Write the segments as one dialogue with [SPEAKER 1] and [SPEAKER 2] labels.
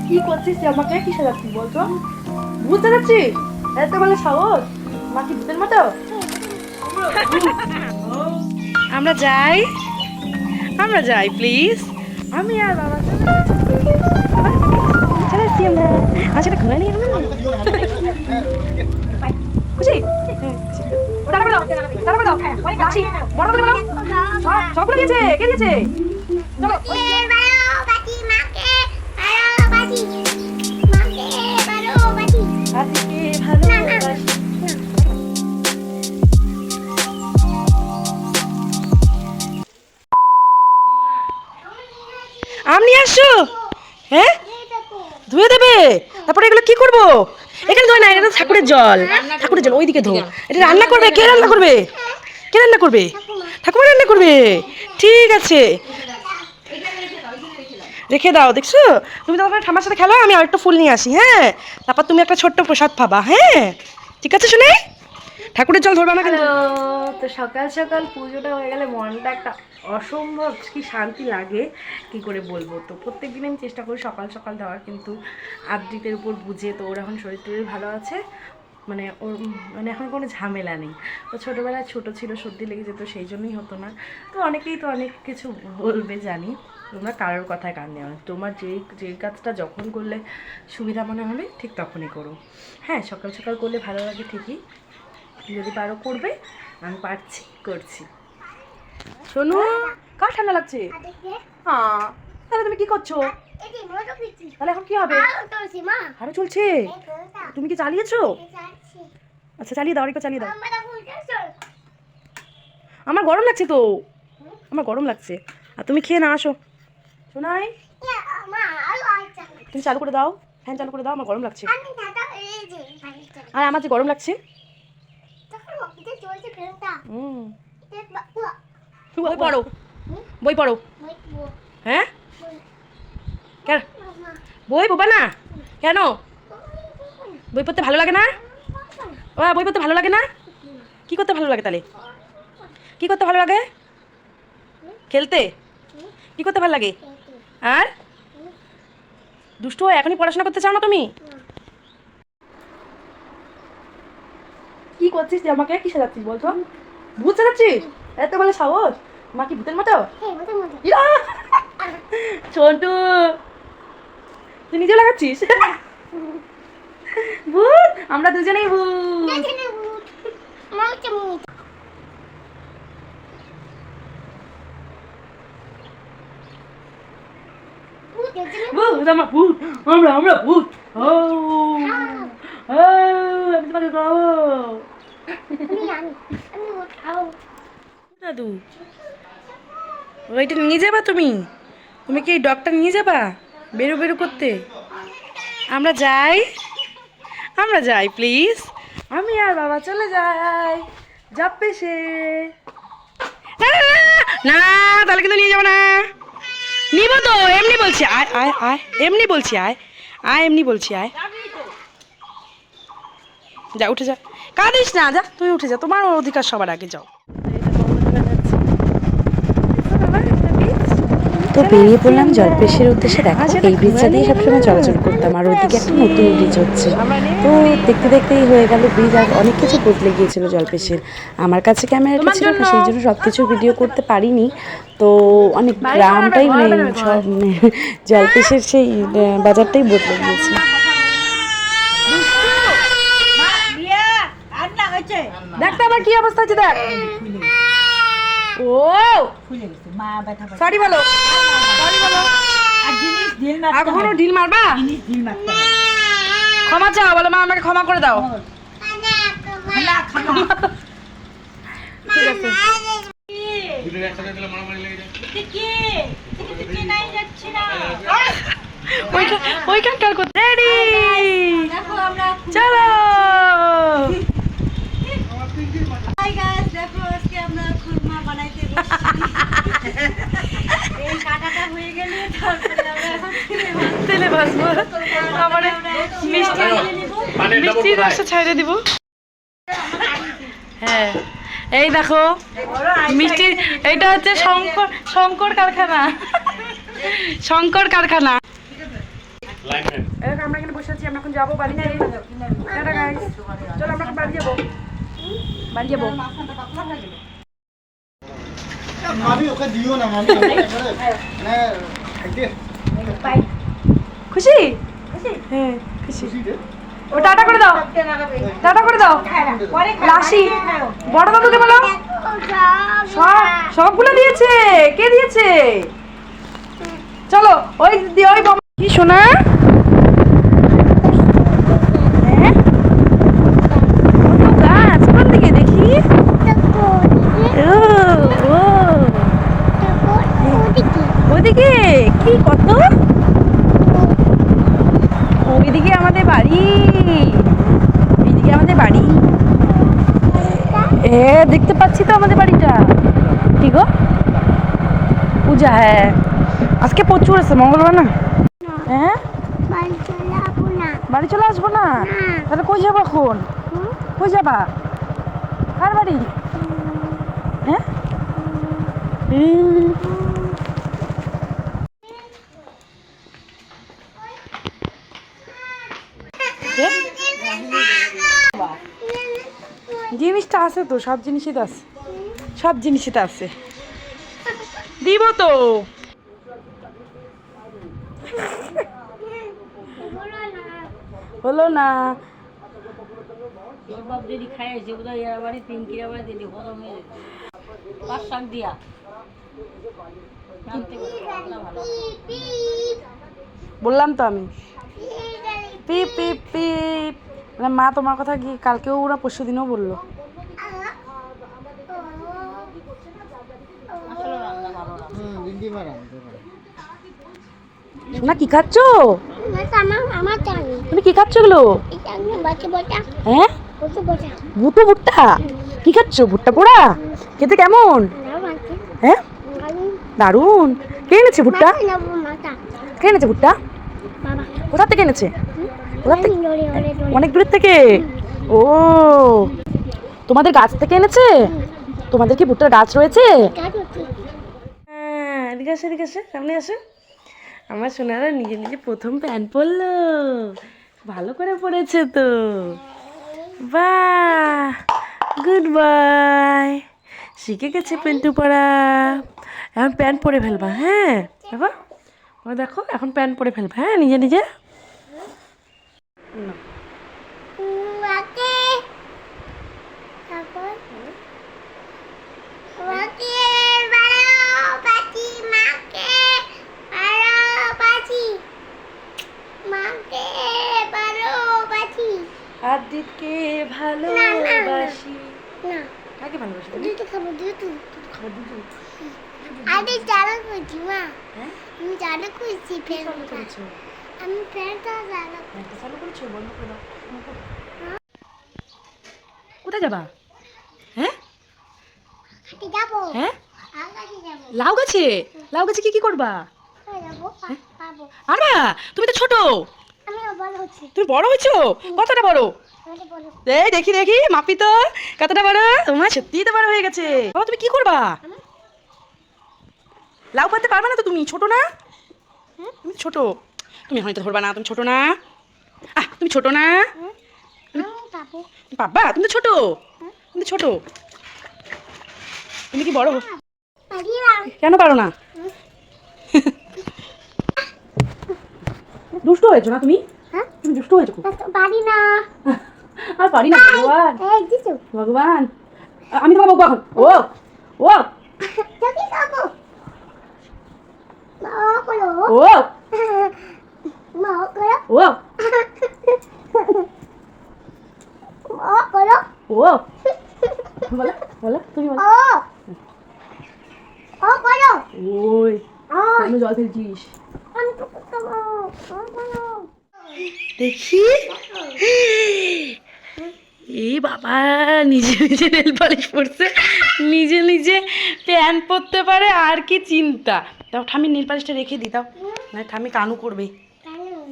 [SPEAKER 1] কি করছিস আমাকে? কি সাজাচ্ছিস বলতো? ভূত সাজাচ্ছিস? এত বলে সাহস? মা কি ভূতের মতো? আমরা যাই, আমরা যাই প্লিজ। আমি আর বাবা চলে এসছি আমরা। আর সেটা ঘুরে নিই আমরা খুশি? সবগুলো দিয়েছে, কে দিয়েছে? চলো আম নিয়ে আসছো? হ্যাঁ, ধুয়ে দেবে? তারপরে এগুলো কি করবো? এখানে ধোয় না, এটা ঠাকুরের জল। ঠাকুরের জল ওইদিকে ধো। এটা রান্না করবে? কে রান্না করবে? কে রান্না করবে? ঠাকুমা রান্না করবে। ঠিক আছে, রেখে দাও। দেখছো, তুমি তোমার ঠাম্মার সাথে খেলো, আমি আরেকটা ফুল নিয়ে আসি। হ্যাঁ, তারপর তুমি একটা ছোট্ট প্রসাদ পাবা। হ্যাঁ, ঠিক আছে শুনে। ঠাকুরের জল ধরবে না কিন্তু। তো সকাল সকাল পুজোটা হয়ে গেলে মনটা একটা অসম্ভব কি শান্তি লাগে, কি করে বলবো। তো প্রত্যেক দিন আমি চেষ্টা করি সকাল সকাল দেওয়ার, কিন্তু আবৃত্তির উপর বুঝে তো ওর এখন শরীর টরীর ভালো আছে, মানে ওর মানে এখন কোনো ঝামেলা নেই। ও ছোটোবেলায় ছোটো ছিল, সর্দি লেগে যেত, সেই জন্যই হতো না। তো অনেকেই তো অনেক কিছু বলবে জানি, তোমরা কারোর কথায় কান নেওয়া, তোমার যে কাজটা যখন করলে সুবিধা মনে হবে ঠিক তখনই করো। হ্যাঁ, সকাল সকাল করলে ভালো লাগে ঠিকই, যদি পারো করবে। আমি পারছি, করছি। শোনো, কার ঠান্ডা লাগছে? হ্যাঁ, তাহলে তুমি কি করছো? তাহলে এখন কি হবে? আরো চলছে? তুমি কি চালিয়েছো? আচ্ছা, চালিয়ে দাও, আরেকবার চালিয়ে দাও। আমার গরম লাগছে তো, আমার গরম লাগছে। আর তুমি খেয়ে না আসো শোনাই, তুমি চালু করে দাও, ফ্যান চালু করে দাও, আমার গরম লাগছে। আর আমার যে গরম লাগছে। বই পড়ো, বই পড়ো। হ্যাঁ, কেন বই পড়বা না? কেন বই পড়তে ভালো লাগে না? ও, বই পড়তে ভালো লাগে না? কি করতে ভালো লাগে তাহলে? কি করতে ভালো লাগে? খেলতে? কি করতে ভালো লাগে? আর দুষ্টু এখনই পড়াশোনা করতে চাও না তুমি? কি করছিস আমাকে? কি সাজাচ্ছিস বলতো? ভূত সাজাচ্ছিস? এত বলে সাহস? মা কি ভূতের মতো? ছোটু, তুই নিজে লাগাচ্ছিস ভূত? আমরা দুজনেই ভূত। ভূত, আমরা ভূত, আমরা ভূত। ও ও, আমি তোমাকে খাবো। দাদু, ওইটা নিয়ে যাবা তুমি? তুমি কি ডক্টর নিয়ে যাবা বেরো বেরো করতে? আমরা যাই, আমরা যাই প্লিজ। আমি আর বাবা চলে যাই জব পেশে। না না না, তাহলে কিন্তু নিয়ে যাবো না। নিব তো, এমনি বলছি। আয় আয় আয়, এমনি বলছি। আয় আয়, এমনি বলছি। আয়, যা উঠে যা, কাঁদিস না, যা তুই উঠে যা, তোমার অধিকার সবার আগে। যাও।
[SPEAKER 2] তো বেরিয়ে পড়লাম জলপেশের উদ্দেশ্যে। দেখো, এই ব্রিজটা দিয়ে সবসময় চলাচল করতাম, আর ওইদিকে একটা নতুন ব্রিজ হচ্ছে। তো দেখতে দেখতেই হয়ে গেল ব্রিজ, আর অনেক কিছু বদলে গিয়েছিল জলপেশের। আমার কাছে ক্যামেরাটা ছিল না, সেই জন্য সব কিছু ভিডিও করতে পারিনি। তো অনেক গ্রামটাই মানে সব মানে জলপেশের সেই বাজারটাই বদলে গিয়েছে।
[SPEAKER 1] দেখতে আবার কি অবস্থা হচ্ছে দেখ। ও সরি বলো, সরি বলো। এখনো ঢিল মারবা? ক্ষমা চাও, বলো মা আমাকে ক্ষমা করে দাও। ঠিক আছে, ওইখানকার করতে রেডি, চলো। দেখো আজকে আমরা খুরমা বানাইতে এই কাটাটা হয়ে গেলে তারপরে আমরা এখন তেলে ভাজবো। আমার মিষ্টি রস ছাইড়ে দিব। হ্যাঁ, এই দেখো মিষ্টি, এইটা হচ্ছে শঙ্কর কারখানা, শঙ্কর কারখানা। আমরা এখানে বসে আছি, আমরা এখন যাবো বাড়িতে। টাটা গাইস, চলো আমরা এখন বাড়ি যাবো, বাড়ি যাবো।
[SPEAKER 3] মামি ওকে দিও না, মামি
[SPEAKER 1] খুশি? হ্যাঁ খুশি। ও টাটা করে দাও, টাটা করে দাও। লাসি বড় দাদুকে বলো। সবগুলো দিয়েছে, কে দিয়েছে? চলো ওই ওই কি শোনা? হ্যাঁ কত গাছ, কোন দিকে দেখি? ওদিকে কি কত? ওইদিকে আমাদের বাড়ি, এইদিকে আমাদের বাড়ি। দেখতে পাচ্ছি তো আমাদের বাড়িটা। কি গো? পূজা, হ্যাঁ আজকে প্রচুর আছে, মঙ্গলবার না। হ্যাঁ বাড়ি চলে আসবো না? তাহলে কই যাবো এখন? কই যাবা? কার বাড়ি? হ্যাঁ জিনিসটা আছে তো, সব জিনিসই তো আছে, সব জিনিসই তো আছে, দিব তো। হলো না বললাম তো আমি, পিপ পিপ পিপ। মানে মা তোমার কথা কি কালকেও ওরা পরশু দিনও বললো। সোনা কি খাচ্ছ? তুমি কি খাচ্ছ এগুলো? হ্যাঁ ভুট্টো, ভুট্টা কি খাচ্ছ? ভুট্টা পোড়া খেতে কেমন? হ্যাঁ দারুন। কে এনেছে ভুট্টা? কে এনেছে ভুট্টা? কোথা থেকে এনেছে? কোথা থেকে? অনেক দূরের থেকে। ও তোমাদের গাছ থেকে এনেছে? তোমাদের কি ভুট্টার গাছ রয়েছে? হ্যাঁ এদিকে আসে, এদিকে আসে, সামনে আসে। আমার সোনারা নিজে নিজে প্রথম প্যান্ট পরলো, ভালো করে পরেছে তো। বাহ গুড বয়, শিখে গেছে প্যান্টু পরা। এখন প্যান্ট পরে ফেলবা, হ্যাঁ বাবা ও দেখো এখন প্যান্ট পরে ফেলবা, হ্যাঁ নিজে নিজে। আদিতকে ভালোবাসি, কাকে ভালোবাসি? দুধ খাবো, দুধ খাবো, দুধ। আরে জানো কইছি মা, হ্যাঁ আমি জানো কইছি ফ্যান করেছো, আমি ফ্যানটা জানো, ফ্যানটা চালু করেছো, বন্ধ করে দাও। কোথায় যাবা? হ্যাঁ হাঁটে যাবো। হ্যাঁ লাউ গাছে, লাউ গাছে কি কি করবা? আরে তুমি তো ছোট, তুমি বড় হয়েছো। কতটা বড়? এই দেখি দেখি মাপি তো কতটা বড়। তোমার সত্যিই তো বড় হয়ে গেছে। বাবা তুমি কি করবা? লাউ পাততে পারবে না তো, তুমি ছোট না, তুমি ছোট, তুমি হয়তো ধরবা না, তুমি ছোট না। তুমি ছোট না বাবা, তুমি তো ছোট, তুমি তো ছোট, তুমি কি বড়? কেন পারো না? দুষ্ট হয়েছো না তুমি? তুমি দুষ্ট হয়েছো? পারি না, আর পারি না। ভগবান ভগবান, আমি তোমার বকবো এখন। ও ও ও ও ও বলো বলো, তুমি বলো। ওই কেন জল ফেলছিস? দেখি এই বাবা নিজে নিজে নেল পালিশ পরছে, নিজে নিজে প্যান্ট পরতে পারে, আর কি চিন্তা। দাও ঠামি নেল পালিশটা রেখে দিই, দাও না ঠামি কানু করবে।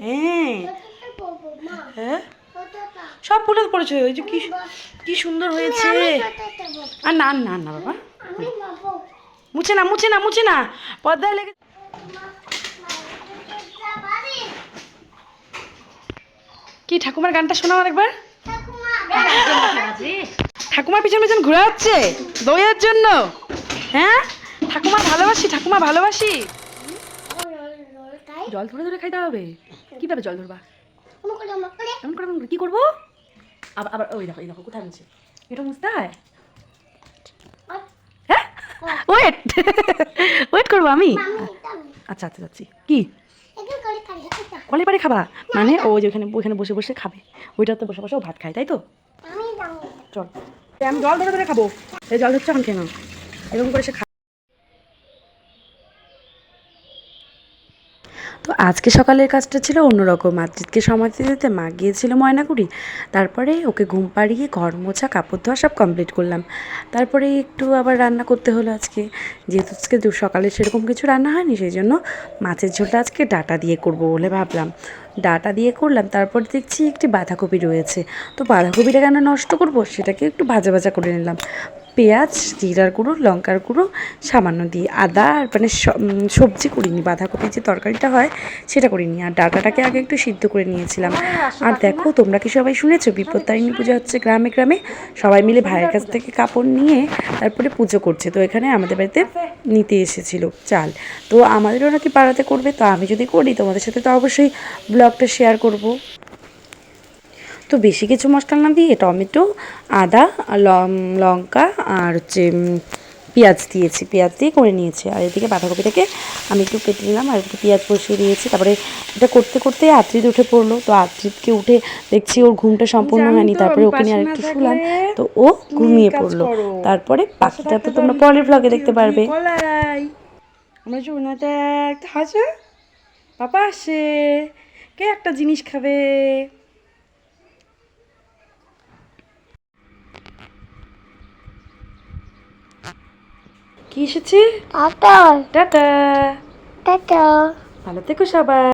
[SPEAKER 1] হ্যাঁ হ্যাঁ সব ফুলে পড়েছে, ওই যে কি কি সুন্দর হয়েছে। আর না না না বাবা, মুছে না মুছে না মুছে না, পর্দায় লেগে। কি ঠাকুমার গানটা শোনাও আরেকবার। ঠাকুমার পিছন পিছন ঘুরে হচ্ছে দইয়ের জন্য। হ্যাঁ ঠাকুমা ভালোবাসি, ঠাকুমা ভালোবাসি। জল ধরে ধরে খাইতে হবে। কিভাবে জল ধরবা? এমন করে এমন করে কি করবো? আবার আবার ওই দেখো, এই দেখো কোথায় মুছে। এটা মুছতে হয়। হ্যাঁ ওয়েট ওয়েট করবো আমি। আচ্ছা আচ্ছা যাচ্ছি। কি কলে পারে খাবা? মানে ও যে ওইখানে বসে বসে খাবে, ওইটাতে বসে বসে ও ভাত খায়, তাই তো? চল আমি জল ধরে ধরে খাবো। এই জল ধরছে এখন কেন এরকম করে সে খা।
[SPEAKER 2] তো আজকে সকালের কাজটা ছিল অন্যরকম। আদ্রিতকে সময় দিতে দিতে মা গিয়েছিল ময়নাগুড়ি। তারপরে ওকে ঘুম পাড়িয়ে ঘর মোছা কাপড় ধোয়া সব কমপ্লিট করলাম। তারপরে একটু আবার রান্না করতে হলো আজকে, যেহেতু আজকে সকালে সেরকম কিছু রান্না হয়নি, সেই জন্য মাছের ঝোলটা আজকে ডাঁটা দিয়ে করব বলে ভাবলাম। ডাঁটা দিয়ে করলাম। তারপর দেখছি একটি বাঁধাকপি রয়েছে, তো বাঁধাকপিটা কেন নষ্ট করব, সেটাকে একটু ভাজা ভাজা করে নিলাম। পেঁয়াজ, জিরার গুঁড়ো, লঙ্কার গুঁড়ো সামান্য দিয়ে, আদা আর মানে সবজি করিনি, বাঁধাকপির যে তরকারিটা হয় সেটা করিনি। আর ডাঁটাটাকে আগে একটু সিদ্ধ করে নিয়েছিলাম। আর দেখো, তোমরা কি সবাই শুনেছো বিপত্তারিণী পূজা হচ্ছে গ্রামে গ্রামে? সবাই মিলে ভাইয়ের কাছ থেকে কাপড় নিয়ে তারপরে পুজো করছে। তো এখানে আমাদের বাড়িতে নিতে এসেছিল চাল, তো আমাদেরও নাকি পাড়াতে করবে। তো আমি যদি করি তোমাদের সাথে তো অবশ্যই ব্লগটা শেয়ার করব। তো বেশি কিছু মশলা না দিয়ে টমেটো, আদা, লঙ্কা আর হচ্ছে পেঁয়াজ দিয়েছি, পেঁয়াজ দিয়ে করে নিয়েছি। আর এদিকে বাঁধাকপিটাকে আমি একটু কেটে নিলাম আর একটু পেঁয়াজ বসিয়ে দিয়েছি। তারপরে এটা করতে করতে আদ্রিত উঠে পড়লো। তো আদ্রিতকে উঠে দেখছি ওর ঘুমটা সম্পূর্ণ হয়নি, তারপরে ওকে নিয়ে আরেকটু শুলাম, তো ও ঘুমিয়ে পড়লো। তারপরে বাকিটা তো তোমরা পরের ব্লগে দেখতে পারবে।
[SPEAKER 1] আমরা জোনাতে একটা হাসে পাপা আসে, কে একটা জিনিস খাবে। কি এসেছে? Tata tata. ভালো থেকো সবাই।